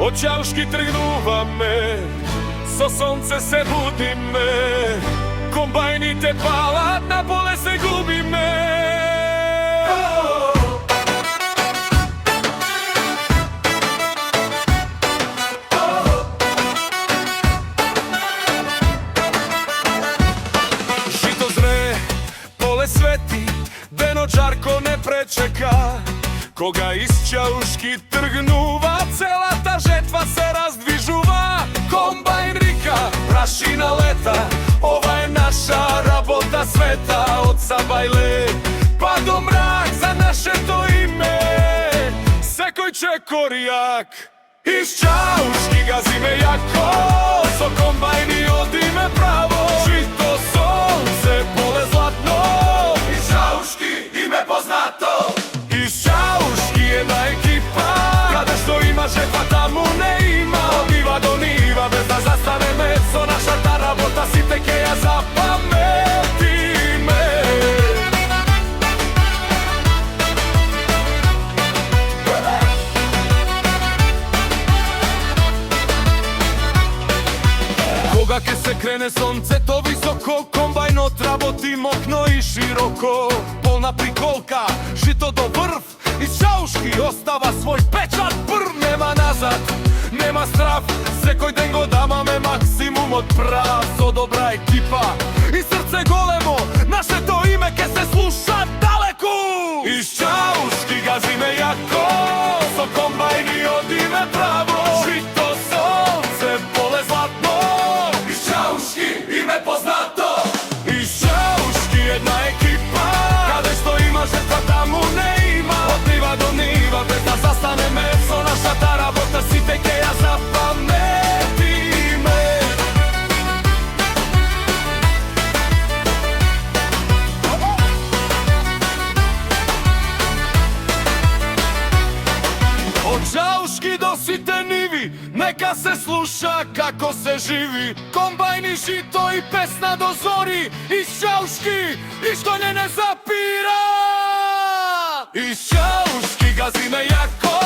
Од Чаушки тргнуваме, со сонце се будиме, комбајните палат, на поле се губиме. Жито зре, поле свети, денот жарко не пречека. Кога из Чаушки тргнува, целата жетва се раздвижува. Комбајн рика, прашина лета, ова е наша работа света. Од Сабајле па до мрак за нашето име, секој чекорјак. Из Чаушки газиме јако, со комбајни одиме право. Жито, сонце, поле златно, из Чаушки име познато. Из Чаушки една екипа, каде што има жетва, таму не има. Од нива до нива, без да застанеме, со нашата работа сите ќе ја запаметиме. Кога ќе се крене сонцето високо, комбајнот работи мокно и широко. Полна приколка, жито до врв, и Чаушки остава свој печат. Нема назад, нема страв, секој ден го дамаме максимум од прав. Со добра екипа и срце големо, нашето име ке се слуша далеку. Из Чаушки газиме јако, со комбајни одиме право. Жито, сонце, поле златно, из Чаушки име познато. Из Чаушки една екипа, каде што има жетва, таму не има. Од нива до нива, без да застанеме, со нашата работа сите ќе ја запаметиме. Од Чаушки до сите ниви, нека се слуша како се живи. Комбајни, жито и песна до зори, из Чаушки, и што не запира. Из Чаушки газиме јако,